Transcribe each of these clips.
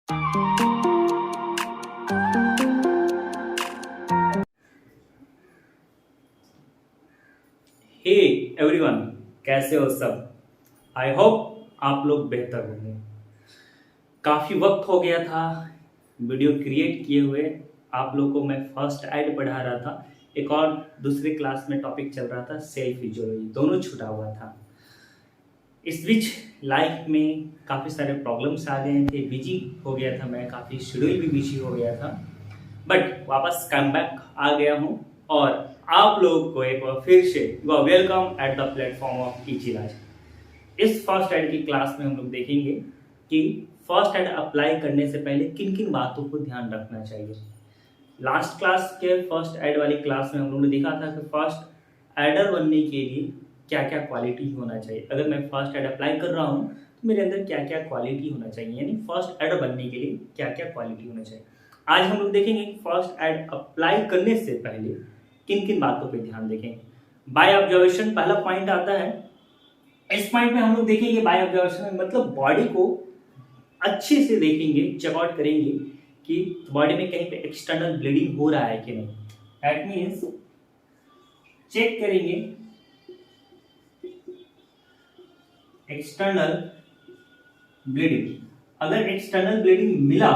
Hey everyone, कैसे हो सब। आई होप आप लोग बेहतर होंगे। काफ़ी वक्त हो गया था वीडियो क्रिएट किए हुए। आप लोग को मैं फर्स्ट ऐड पढ़ा रहा था, एक और दूसरे क्लास में टॉपिक चल रहा था सेल्फ फिजियोलॉजी, दोनों छूटा हुआ था। इस बीच लाइफ में काफ़ी सारे प्रॉब्लम्स आ गए थे, बिजी हो गया था मैं, काफ़ी शेड्यूल भी बिजी हो गया था। बट वापस कम बैक आ गया हूँ और आप लोगों को एक बार फिर से welcome at the platform of easy इलाज। इस फर्स्ट एड की क्लास में हम लोग देखेंगे कि फर्स्ट एड अप्लाई करने से पहले किन किन बातों को ध्यान रखना चाहिए। लास्ट क्लास के फर्स्ट एड वाली क्लास में हम लोगों ने देखा था कि फर्स्ट एडर बनने के लिए क्या क्या क्वालिटी होना चाहिए। अगर मैं फर्स्ट एड अप्लाई कर रहा हूँ तो मेरे अंदर क्या क्या क्वालिटी होना चाहिए, यानी फर्स्ट एडर बनने के लिए क्या क्या क्वालिटी होना चाहिए। आज हम लोग देखेंगे कि फर्स्ट एड अप्लाई करने से पहले किन किन बातों पर ध्यान देखें। बाय ऑब्जर्वेशन पहला पॉइंट आता है। इस पॉइंट में हम लोग देखेंगे बाय ऑब्जर्वेशन मतलब बॉडी को अच्छे से देखेंगे, चेकआउट करेंगे कि बॉडी में कहीं पे एक्सटर्नल ब्लीडिंग हो रहा है कि नहीं। दैट मीन्स चेक करेंगे एक्सटर्नल ब्लीडिंग। अगर एक्सटर्नल ब्लीडिंग मिला,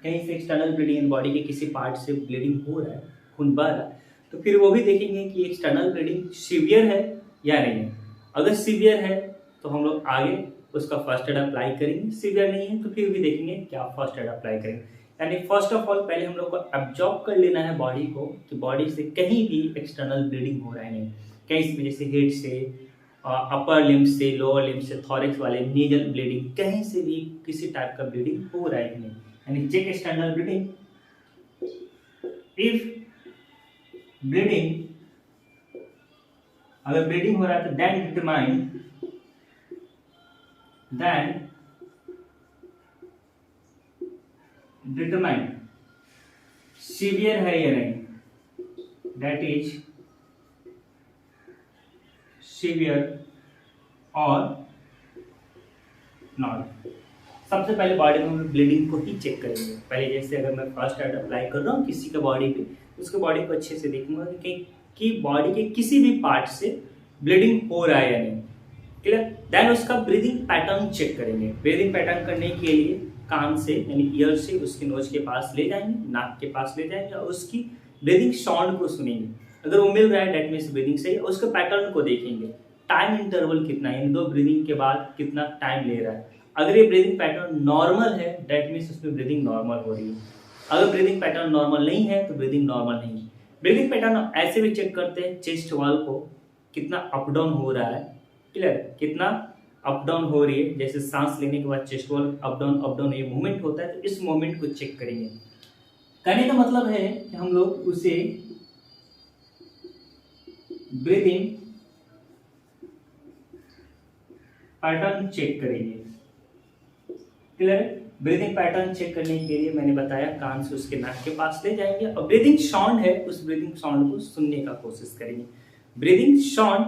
कहीं से एक्सटर्नल ब्लीडिंग बॉडी के किसी पार्ट से ब्लीडिंग हो रहा है, खून बह रहा है, तो फिर वो भी देखेंगे कि एक्सटर्नल ब्लीडिंग सीवियर है या नहीं है। अगर सीवियर है तो हम लोग आगे उसका फर्स्ट एड अप्लाई करेंगे, सीवियर नहीं है तो फिर भी देखेंगे क्या फर्स्ट एड अप्लाई करेंगे। यानी फर्स्ट ऑफ ऑल पहले हम लोग को एब्जॉर्ब कर लेना है बॉडी को कि बॉडी से कहीं भी एक्सटर्नल ब्लीडिंग हो रहा है नहीं, कहीं से जैसे हेड से, अपर लिम्ब से, लोअर लिम्ब से, थॉरिक्स वाले नीजल ब्लीडिंग, कहीं से भी किसी टाइप का ब्लीडिंग हो रहा है कि नहीं। यानी check external bleeding. If bleeding, अगर ब्लीडिंग हो रहा है तो डिटरमाइन सीवियर है या नहीं, दैट इज सीवियर और नॉट। सबसे पहले बॉडी में हम ब्लीडिंग को ही चेक करेंगे। पहले जैसे अगर मैं फर्स्ट एड अप्लाई कर रहा हूँ किसी के बॉडी पे, उसके बॉडी को अच्छे से देखूंगा कि बॉडी के किसी भी पार्ट से ब्लीडिंग हो रहा है या नहीं। क्लियर। देन उसका ब्रीदिंग पैटर्न चेक करेंगे। ब्रीदिंग पैटर्न करने के लिए कान से यानी ईयर से उसके नोज के पास ले जाएंगे, नाक के पास ले जाएंगे और उसकी ब्रीदिंग साउंड को सुनेंगे। अगर वो मिल रहा है डेट मीन्स ब्रीदिंग सही है। उसके पैटर्न को देखेंगे, टाइम इंटरवल कितना है, इन दो ब्रीदिंग के बाद कितना टाइम ले रहा है। अगर ये ब्रीदिंग पैटर्न नॉर्मल है डेट मीन्स उसमें ब्रीदिंग नॉर्मल हो रही है। अगर ब्रीदिंग पैटर्न नॉर्मल नहीं है तो ब्रीदिंग नॉर्मल नहीं है। ब्रीदिंग पैटर्न ऐसे भी चेक करते हैं, चेस्ट वॉल को कितना अप डाउन हो रहा है। क्लियर, कितना अप डाउन हो रही है। जैसे सांस लेने के बाद चेस्ट वॉल अप डाउन ये मूवमेंट होता है, तो इस मूवमेंट को चेक करेंगे। कहने का मतलब है कि हम लोग उसे ब्रीदिंग पैटर्न चेक करेंगे। क्लियर। ब्रीदिंग पैटर्न चेक करने के लिए मैंने बताया कान से उसके नाक के पास ले जाएंगे और ब्रीदिंग साउंड है उस ब्रीदिंग साउंड को सुनने का कोशिश करेंगे। ब्रीदिंग साउंड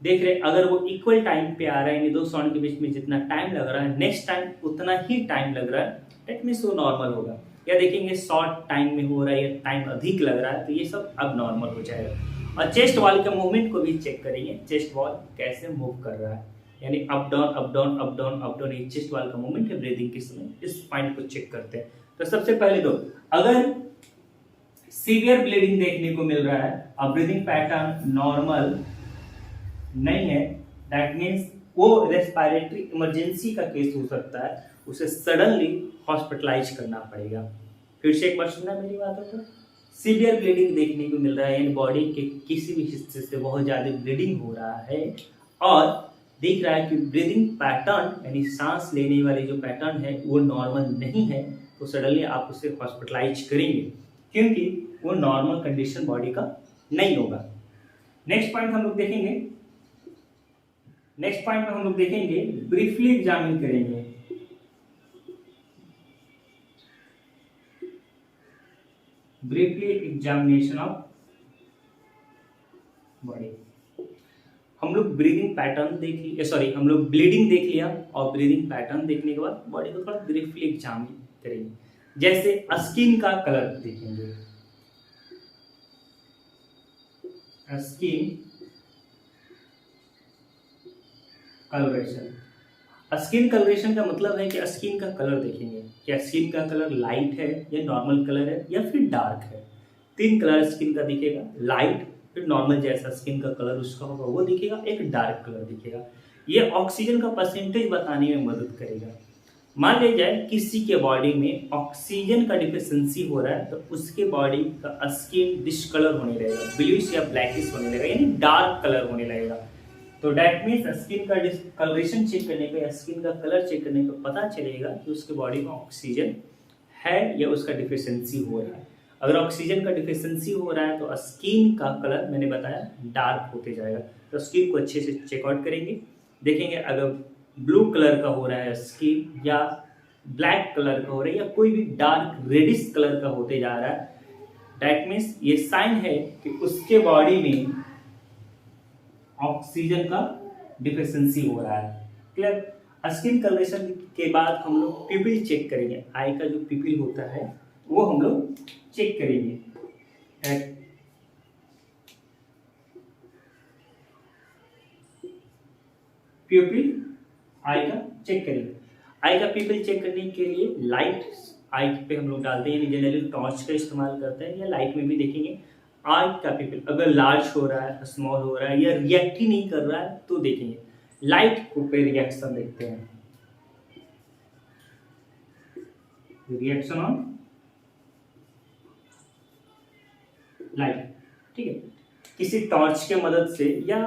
देख रहे, अगर वो इक्वल टाइम पे आ रहा है, दो साउंड के बीच में जितना टाइम लग रहा है नेक्स्ट टाइम उतना ही टाइम लग रहा है, दैट मीन्स वो नॉर्मल होगा। या देखेंगे शॉर्ट टाइम में हो रहा है या टाइम अधिक लग रहा है, तो ये सब अब नॉर्मल हो जाएगा। और चेस्ट वॉल के मूवमेंट को भी चेक करेंगे, चेस्ट वॉल कैसे मूव कर रहा है, यानी up down up down up down up down, ये चेस्ट वॉल का मूवमेंट है ब्रीदिंग के समय। इस पॉइंट को चेक करते हैं। तो सबसे पहले तो अगर सीवियर ब्लीडिंग देखने को मिल रहा है और ब्रीदिंग पैटर्न नॉर्मल नहीं है, दैट मीन्स वो रेस्पिरेटरी इमरजेंसी का केस हो सकता है, उसे सडनली हॉस्पिटलाइज करना पड़ेगा। फिर से एक बार सुनना मेरी बातों को। सीवियर ब्लीडिंग देखने को मिल रहा है, यानी बॉडी के किसी भी हिस्से से बहुत ज्यादा ब्लीडिंग हो रहा है और दिख रहा है कि ब्रीदिंग पैटर्न यानी सांस लेने वाली जो पैटर्न है वो नॉर्मल नहीं है, तो सडनली आप उसे हॉस्पिटलाइज करेंगे क्योंकि वो नॉर्मल कंडीशन बॉडी का नहीं होगा। नेक्स्ट पॉइंट हम लोग देखेंगे, ब्रीफली एग्जामिन करेंगे। Briefly examination of body. हम लोग ब्रीदिंग पैटर्न देख लिया, सॉरी हम लोग ब्लीडिंग देख लिया और ब्रीदिंग पैटर्न देखने के बाद बॉडी को थोड़ा ब्रीफली एग्जामिन करेंगे। जैसे स्किन का कलर देखेंगे, स्किन कलरेशन। स्किन कलरेशन का मतलब है कि स्किन का कलर देखेंगे, क्या स्किन का कलर लाइट है या नॉर्मल कलर है या फिर डार्क है। 3 कलर स्किन का दिखेगा, लाइट, फिर नॉर्मल जैसा स्किन का कलर उसका होगा वो दिखेगा, एक डार्क कलर दिखेगा। ये ऑक्सीजन का परसेंटेज बताने में मदद करेगा। मान लिया जाए किसी के बॉडी में ऑक्सीजन का डिफिशिएंसी हो रहा है तो उसके बॉडी का स्किन डिस्कलर होने लगेगा, ब्लूइश या ब्लैकिश होने लगेगा, यानी डार्क कलर होने लगेगा। तो डेट मीन्स स्किन का कलरेशन चेक करने पे, स्किन का कलर चेक करने पे पता चलेगा कि उसके बॉडी में ऑक्सीजन है या उसका डिफिशिएंसी हो रहा है। अगर ऑक्सीजन का डिफिशिएंसी हो रहा है तो स्किन का कलर मैंने बताया डार्क होते जाएगा। तो स्किन को अच्छे से चेकआउट करेंगे, देखेंगे अगर ब्लू कलर का हो रहा है स्किन या ब्लैक कलर का हो रहा है या कोई भी डार्क रेडिश कलर का होते जा रहा है, दैट मीन्स ये साइन है कि उसके बॉडी में ऑक्सीजन का डिफिशिएंसी हो रहा है। क्लियर। स्किन कलरेशन के बाद हम लोग पिपिल चेक करेंगे, आई का जो पिपिल होता है वो हम लोग चेक करेंगे। पिपिल आई का चेक करेंगे। आई का पिपिल चेक करने के लिए लाइट आई पे हम लोग डालते हैं, जनरली टॉर्च का इस्तेमाल करते हैं या लाइट में भी देखेंगे। आई का पिपिल अगर लार्ज हो रहा है, स्मॉल हो रहा है या रिएक्ट ही नहीं कर रहा है तो देखेंगे। लाइट पे रिएक्शन देखते हैं, रिएक्शन ऑन लाइट, ठीक है। किसी टॉर्च के मदद से या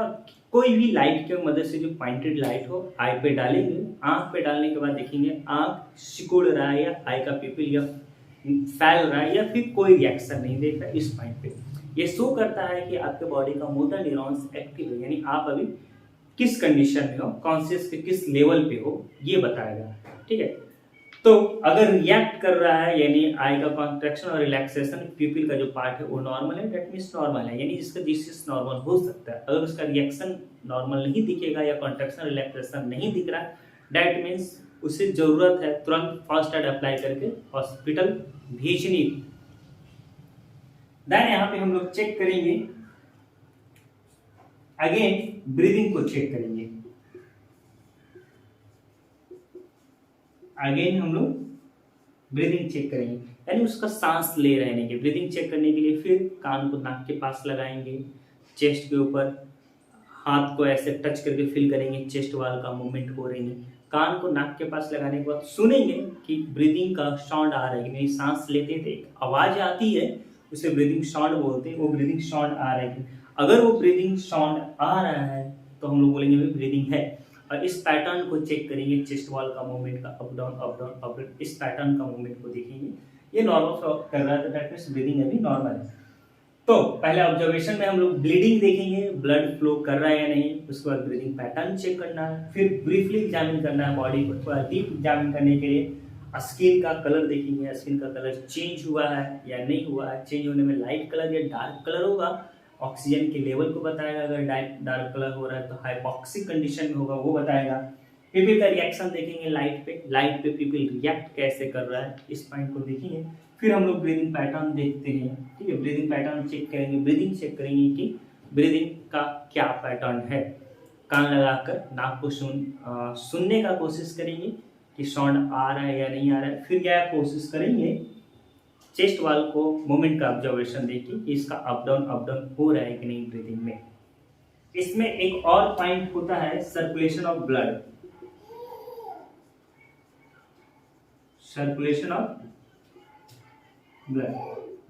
कोई भी लाइट के मदद से जो पॉइंटेड लाइट हो आई पे डालेंगे। आंख पे डालने के बाद देखेंगे आंख सिकुड़ रहा है या आई का पिपिल या फैल रहा है या फिर कोई रिएक्शन नहीं देख रहा है इस पॉइंट पे। ये शो करता है कि आपके बॉडी का मोटर न्यूरॉन्स एक्टिव है, यानी आप अभी किस कंडीशन में हो, कॉन्शियस के किस लेवल पे हो, ये बताएगा, ठीक है। तो अगर रिएक्ट कर रहा है यानी आई का कॉन्ट्रैक्शन और रिलैक्सेशन पिपिल का जो पार्ट है वो नॉर्मल है, दैट मींस नॉर्मल है, यानी जिसका दिस नॉर्मल हो सकता है। अगर उसका रिएक्शन नॉर्मल नहीं दिखेगा या कॉन्ट्रैक्शन रिलैक्सेशन नहीं दिख रहा है, दैट मींस उसे जरूरत है तुरंत फर्स्ट एड अप्लाई करके हॉस्पिटल भेजनी। देन यहाँ पे हम लोग चेक करेंगे, अगेन ब्रीदिंग को चेक करेंगे। अगेन हम लोग ब्रीदिंग चेक करेंगे, यानी उसका सांस ले रहने की ब्रीदिंग चेक करने के लिए फिर कान को नाक के पास लगाएंगे, चेस्ट के ऊपर हाथ को ऐसे टच करके फील करेंगे, चेस्ट वाल का मूवमेंट हो रही है। कान को नाक के पास लगाने के बाद सुनेंगे कि ब्रीदिंग का साउंड आ रहा है, नहीं सांस लेते थे आवाज आती है उसे ब्रीदिंग साउंड बोलते हैं, वो ब्रीदिंग साउंड आ रहा है। अगर वो ब्रीदिंग साउंड आ रहा है तो हम लोग बोलेंगे भाई ब्रीदिंग है। और इस पैटर्न को चेक करेंगे, चेस्ट वॉल का मूवमेंट का up down up down up down, इस पैटर्न का मूवमेंट को देखेंगे। ये नॉर्मल कर रहा है, दैट मींस ब्रीदिंग अभी नॉर्मल है। तो पहले ऑब्जर्वेशन में हम लोग ब्लीडिंग देखेंगे, ब्लड फ्लो कर रहा है या नहीं, उसके बाद ब्रीदिंग पैटर्न चेक करना है, फिर ब्रीफली एग्जामिन करना है बॉडी को। थोड़ा डीप एग्जामिन करने के लिए स्किन का कलर देखेंगे, स्किन का कलर चेंज हुआ है या नहीं हुआ है। चेंज होने में लाइट कलर या डार्क कलर होगा, ऑक्सीजन के लेवल को बताएगा। अगर डार्क कलर हो रहा है तो हाइपोक्सिक कंडीशन में होगा, वो बताएगा। पिपिल का रिएक्शन देखेंगे लाइट पे पिपिल रिएक्ट कैसे कर रहा है, इस पॉइंट को देखेंगे। फिर हम लोग ब्रीदिंग पैटर्न देखते हैं, ठीक है। ब्रीदिंग पैटर्न चेक करेंगे, ब्रीदिंग चेक करेंगे कि ब्रीदिंग का क्या पैटर्न है। कान लगाकर नाक को सुनने का कोशिश करेंगे कि साउंड आ रहा है या नहीं आ रहा है। फिर क्या कोशिश करेंगे, चेस्ट वाल को मूवमेंट का ऑब्जर्वेशन देखिए कि इसका अप डाउन हो रहा है कि नहीं ब्रीदिंग में। इसमें एक और पॉइंट होता है circulation of blood, circulation of blood.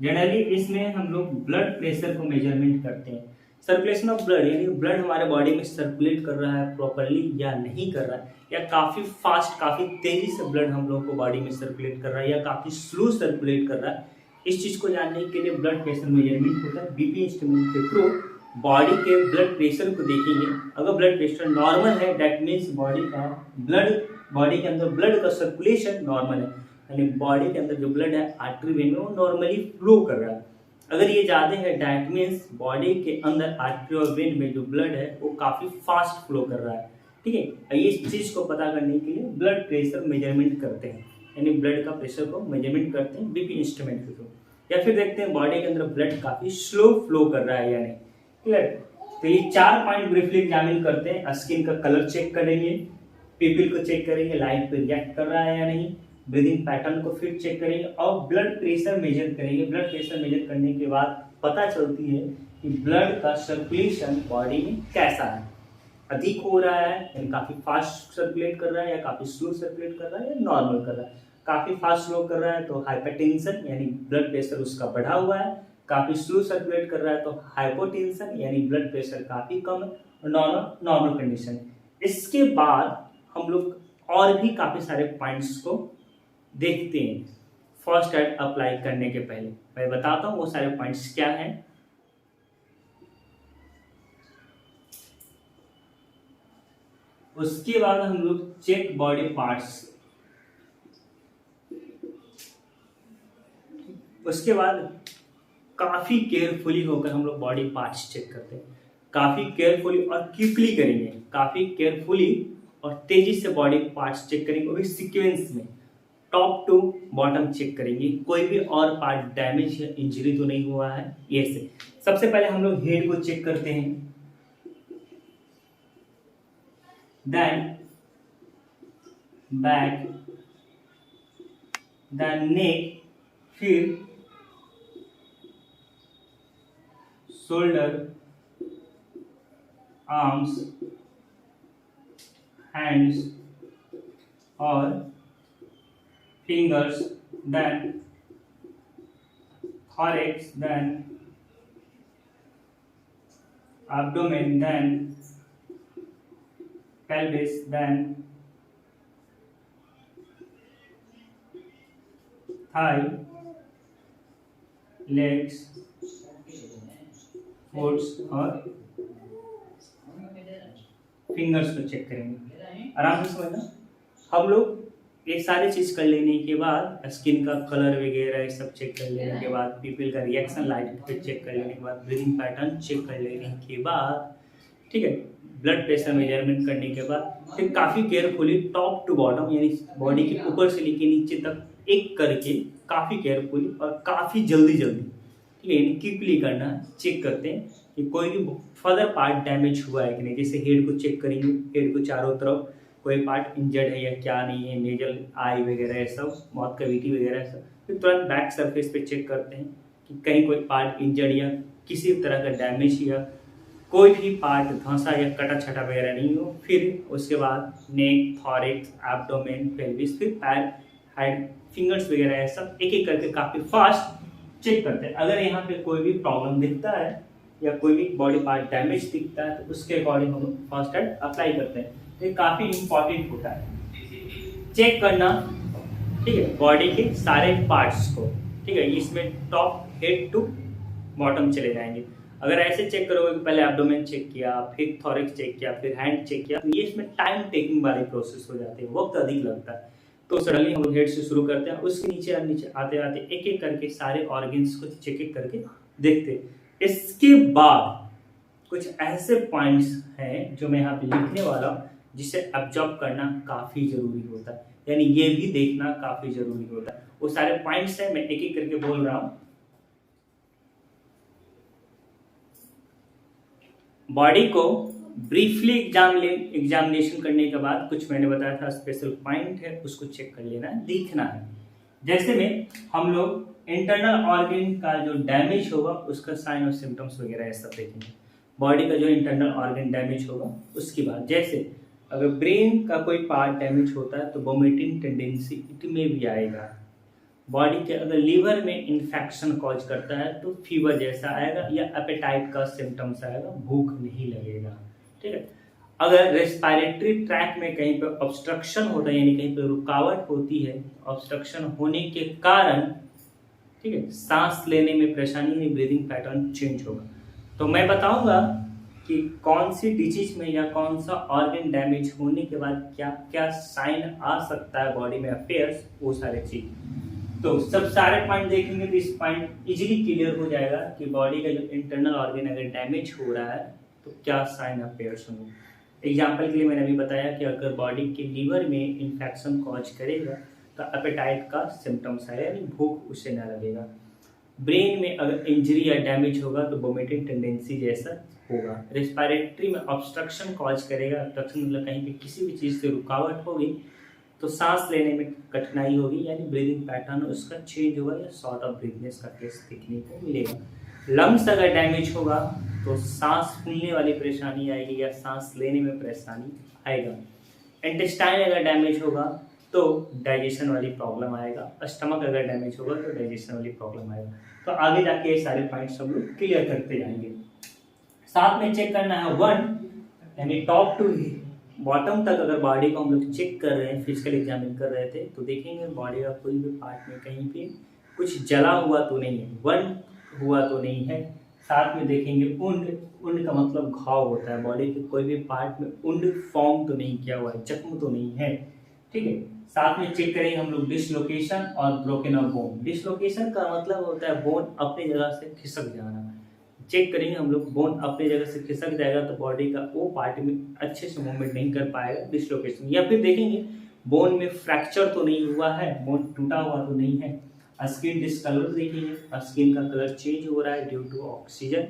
Generally इसमें हम लोग ब्लड प्रेशर को मेजरमेंट करते हैं। सर्कुलेशन ऑफ ब्लड यानी ब्लड हमारे बॉडी में सर्कुलेट कर रहा है प्रॉपर्ली या नहीं कर रहा है, या काफी फास्ट काफी तेजी से ब्लड हम लोग को बॉडी में सर्कुलेट कर रहा है या काफी स्लो सर्कुलेट कर रहा है। इस चीज को जानने के लिए ब्लड प्रेशर मेजरमेंट होता है। बीपी इंस्ट्रूमेंट के थ्रू बॉडी के ब्लड प्रेशर को देखेंगे। अगर ब्लड प्रेशर नॉर्मल है दैट मीन्स बॉडी के अंदर ब्लड का सर्कुलेशन नॉर्मल है, यानी बॉडी के अंदर जो ब्लड है आर्टरी वेन में वो नॉर्मली फ्लो कर रहा है। अगर ये ज्यादा है दैट मीन्स बॉडी के अंदर आर्टरी और वेन में जो ब्लड है वो काफी फास्ट फ्लो कर रहा है, ठीक है। इस चीज को पता करने के लिए ब्लड प्रेशर मेजरमेंट करते हैं। यानी ब्लड का प्रेशर को मेजरमेंट करते हैं बीपी इंस्ट्रूमेंट के थ्रू। या फिर देखते हैं बॉडी के अंदर ब्लड काफी स्लो फ्लो कर रहा है या नहीं। क्लियर? तो ये 4 पॉइंट ब्रीफली एग्जामिन करते हैं। स्किन का कलर चेक करेंगे, पीपल को चेक करेंगे, लाइट पे रिएक्ट कर रहा है या नहीं, ब्रीदिंग पैटर्न को फिर चेक करेंगे और ब्लड प्रेशर मेजर करेंगे। ब्लड प्रेशर मेजर करने के बाद पता चलती है कि ब्लड का सर्कुलेशन बॉडी में कैसा है, अधिक हो रहा है यानी काफी फास्ट सर्कुलेट कर रहा है, या काफी स्लो सर्कुलेट कर रहा है, या नॉर्मल कर रहा है। काफी फास्ट स्लो कर रहा है तो हाइपरटेंशन यानी ब्लड प्रेशर उसका बढ़ा हुआ है, काफी स्लो सर्कुलेट कर रहा है तो हाइपोटेंशन यानी ब्लड प्रेशर काफी कम है, और नॉर्मल कंडीशन। इसके बाद हम लोग और भी काफी सारे पॉइंट्स को देखते हैं फर्स्ट एड अप्लाई करने के पहले। मैं बताता हूँ वो सारे पॉइंट्स क्या हैं। उसके बाद हम लोग चेक बॉडी पार्ट्स। उसके बाद काफी केयरफुली होकर हम लोग बॉडी पार्ट्स चेक करते हैं। काफी केयरफुली और क्विकली करेंगे, काफी केयरफुली और तेजी से बॉडी पार्ट्स चेक करेंगे, वो भी सीक्वेंस में टॉप टू बॉटम चेक करेंगे। कोई भी और पार्ट डैमेज या इंजरी तो नहीं हुआ है ये से। सबसे पहले हम लोग हेड को चेक करते हैं, देन बैक, देन नेक, फिर शोल्डर, आर्म्स, हैंड्स और fingers, then thorax, then abdomen, then pelvis, then thigh, legs, foots और फिंगर्स को चेक करेंगे। आराम से समझना। हम लोग ये सारी चीज कर लेने के बाद स्किन का कलर वगैरह ये सब चेक कर लेने के बाद, पीपल का रिएक्शन लाइट पे चेक कर लेने के बाद, ब्रीदिंग पैटर्न चेक कर लेने के बाद, ठीक है, ब्लड प्रेशर मेजरमेंट करने के बाद फिर काफी केयरफुली टॉप टू बॉटम यानी बॉडी के ऊपर से लेके नीचे तक एक करके काफी केयरफुली और काफी जल्दी यानी क्विकली करना चेक करते हैं कि कोई भी फर्दर पार्ट डैमेज हुआ है कि नहीं। जैसे हेड को चेक करेंगे, हेड को चारों तरफ कोई पार्ट इंजर्ड है या क्या नहीं है, नेजल आई वगैरह है सब, माउथ कैविटी वगैरह सब। फिर तुरंत बैक सरफेस पे चेक करते हैं कि कहीं कोई पार्ट इंजर्ड या किसी तरह का डैमेज या कोई भी पार्ट धंसा या कटा छटा वगैरह नहीं हो। फिर उसके बाद नेक, थॉरिक्स, एब्डोमेन, पेल्विस, फिर पैर, हेड, फिंगर्स वगैरह है सब एक एक करके काफी फास्ट चेक करते हैं। अगर यहाँ पे कोई भी प्रॉब्लम दिखता है या कोई भी बॉडी पार्ट डैमेज दिखता है तो उसके अकॉर्डिंग हम फर्स्ट एड अप्लाई करते हैं। तो ये काफी इंपॉर्टेंट होता है चेक करना, ठीक है, बॉडी के सारे पार्ट्स को, ठीक है। इसमें टॉप हेड टू बॉटम चले जाएंगे। अगर ऐसे चेक करोगे कि पहले एब्डोमेन चेक किया, फिर थॉरिक्स चेक किया, फिर हैंड चेक किया, तो ये इसमें टाइम टेकिंग वाले प्रोसेस हो जाते हैं, वक्त अधिक लगता है। तो सडनली हम लोग हेड से शुरू करते हैं, उसके नीचे आते आते एक एक करके सारे ऑर्गन्स को चेक एक करके देखते हैं। इसके बाद कुछ ऐसे पॉइंट्स हैं जो मैं यहाँ पे लिखने वाला हूँ जिसे ऑब्जर्व करना काफी जरूरी होता है, यानी ये भी देखना काफी जरूरी होता है। वो सारे पॉइंट्स हैं, मैं एक एक करके बोल रहा हूँ। बॉडी को ब्रीफली एग्जामिनेशन करने के बाद कुछ मैंने बताया था स्पेशल पॉइंट है, उसको चेक कर लेना है, लिखना है। जैसे में हम लोग इंटरनल ऑर्गन का जो डैमेज होगा उसका साइन और सिम्टम्स वगैरह सब देखेंगे। बॉडी का जो इंटरनल ऑर्गन डैमेज होगा उसके बाद, जैसे अगर ब्रेन का कोई पार्ट डैमेज होता है तो वोमिटिंग टेंडेंसी इनमें भी आएगा। बॉडी के अगर लीवर में इन्फेक्शन कॉज करता है तो फीवर जैसा आएगा या एपेटाइट का सिम्टम्स आएगा, भूख नहीं लगेगा, ठीक है। अगर रेस्पिरेटरी ट्रैक में कहीं पे ऑब्स्ट्रक्शन होता है यानी कहीं पे रुकावट होती है, ऑब्स्ट्रक्शन होने के कारण, ठीक है, सांस लेने में परेशानी यानी ब्रीदिंग पैटर्न चेंज होगा। तो मैं बताऊंगा कि कौन सी डिजीज में या कौन सा ऑर्गन डैमेज होने के बाद क्या क्या साइन आ सकता है बॉडी में अफेयर्स, वो सारे चीज। तो सब सारे पॉइंट देखेंगे तो इस पॉइंट इजीली क्लियर हो जाएगा कि बॉडी का जो इंटरनल ऑर्गन अगर डैमेज हो रहा है तो क्या साइन अफेयर्स होंगे। एग्जाम्पल के लिए मैंने अभी बताया कि अगर बॉडी के लीवर में इन्फेक्शन कॉज करेगा तो एपेटाइट का सिम्टम्स है, यानी भूख उससे ना लगेगा। ब्रेन में अगर इंजरी या डैमेज होगा तो वोमिटिंग टेंडेंसी जैसा होगा। रेस्पिरेटरी में ऑब्स्ट्रक्शन कॉज करेगा। ऑब्स्ट्रक्शन मतलब कहीं पे किसी भी चीज़ से रुकावट होगी तो सांस लेने में कठिनाई होगी, यानी ब्रीदिंग पैटर्न उसका चेंज होगा या शॉर्ट ऑफ ब्रीथनेस का केस देखने को मिलेगा। लंग्स अगर डैमेज होगा तो सांस फूलने वाली परेशानी आएगी या सांस लेने में परेशानी आएगा। इंटेस्टाइन अगर डैमेज होगा तो डाइजेशन वाली प्रॉब्लम आएगा। स्टमक अगर डैमेज होगा तो डाइजेशन वाली प्रॉब्लम आएगा। तो आगे जाके ये सारे पॉइंट्स हम लोग क्लियर करते जाएंगे। साथ में चेक करना है 1, यानी टॉप टू बॉटम तक अगर बॉडी को हम लोग चेक कर रहे हैं, फिजिकल एग्जामिन कर रहे थे, तो देखेंगे बॉडी का कोई भी पार्ट में कहीं पे कुछ जला हुआ तो नहीं है, बर्न हुआ तो नहीं है। साथ में देखेंगे उंड का मतलब घाव होता है, बॉडी के कोई भी पार्ट में उंड फॉर्म तो नहीं किया हुआ है, जख्म तो नहीं है, ठीक है। साथ में चेक करेंगे हम लोग डिसलोकेशन और ब्रोकन ऑफ बोन। डिसलोकेशन का मतलब होता है बोन अपनी जगह से खिसक जाना। चेक करेंगे हम लोग बोन अपनी जगह से खिसक जाएगा तो बॉडी का वो पार्ट में अच्छे से मूवमेंट नहीं कर पाएगा, डिसलोकेशन। या फिर देखेंगे बोन में फ्रैक्चर तो नहीं हुआ है, बोन टूटा हुआ तो नहीं है। स्किन डिसकलर देखेंगे, स्किन का कलर चेंज हो रहा है ड्यू टू ऑक्सीजन,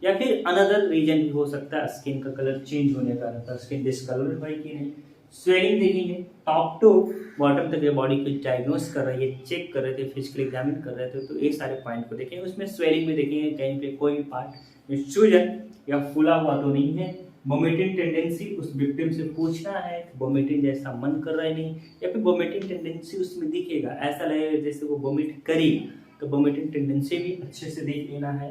या फिर अनदर रीजन भी हो सकता है स्किन का कलर चेंज होने का, तो स्किन डिसकलर हुआ कि नहीं। स्वेलिंग देखेंगे, टॉप टू बॉटम तक बॉडी को डायग्नोस कर रही है, चेक कर रहे थे, फिजिकल एग्जामिन कर रहे थे, तो ये सारे पॉइंट को देखेंगे। उसमें स्वेलिंग में देखेंगे कहीं पे कोई भी पार्ट में सूजन या फूला हुआ तो नहीं है। वोमिटिंग टेंडेंसी उस विक्टिम से पूछना है वोमिटिंग जैसा मन कर रहा है नहीं, या फिर वोमिटिंग टेंडेंसी उसमें दिखेगा, ऐसा लगेगा जैसे वो वोमिट करी, तो वोमिटिंग टेंडेंसी भी अच्छे से देख लेना है।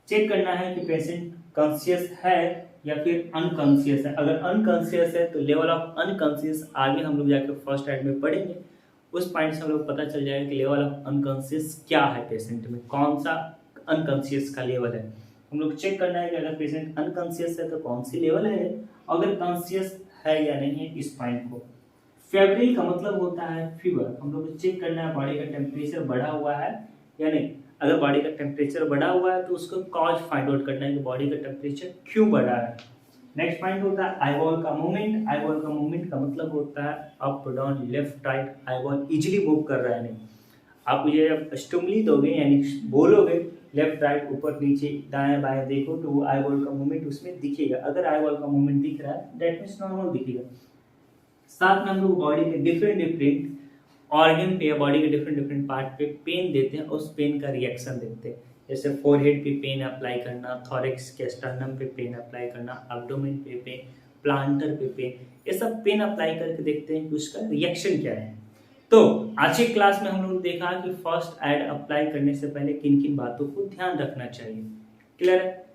चेक करना है कि पेशेंट कॉन्शियस है या फिर अनकॉन्शियस है। अगर अनकॉन्शियस है तो लेवल ऑफ अनकॉन्शियस आगे हम लोग जाकर फर्स्ट एड में पढ़ेंगे, उस पॉइंट से हम लोग पता चल जाएगा कि लेवल ऑफ अनकॉन्शियस क्या है पेशेंट में, कौन सा अनकॉन्शियस का लेवल है। हम लोग चेक करना है कि अगर पेशेंट अनकॉन्शियस है तो कौन सी लेवल है, अगर कॉन्शियस है या नहीं है, इस पॉइंट को। फेब्रिल का मतलब होता है फीवर। हम लोग चेक करना है बॉडी का टेम्परेचर बढ़ा हुआ है या नहीं। अगर बॉडी का टेम्परेचर बढ़ा हुआ है तो उसको कॉज फाइंड आउट करना है कि बॉडी का टेम्परेचर क्यों बढ़ा है। नेक्स्ट पॉइंट होता है आईबॉल का मूवमेंट। आईबॉल का मूवमेंट का मतलब होता है up down left right, eyeball easily move कर रहा है नहीं। आप मुझे जब स्टिमुली दोगे यानी बोलोगे लेफ्ट राइट ऊपर नीचे दाएं बाएं देखो तो वो आईबॉल का मूवमेंट उसमें दिखेगा। अगर आईबॉल का मूवमेंट दिख रहा है दैट मीन्स नॉर्मल दिखेगा। साथ में हम लोग बॉडी के डिफरेंट ऑर्गन पे या बॉडी के डिफरेंट पार्ट पे पेन देते हैं, उस पेन का रिएक्शन देखते हैं। जैसे फोरहेड पे पेन अप्लाई करना, थॉरेक्स के स्टर्नम पे पेन अप्लाई करना, एब्डोमेन पे पेन, प्लांटर पे पेन, ये सब पेन अप्लाई करके देखते हैं कि उसका रिएक्शन क्या है। तो आज की क्लास में हम लोग देखा कि फर्स्ट एड अप्लाई करने से पहले किन किन बातों को ध्यान रखना चाहिए। क्लियर है?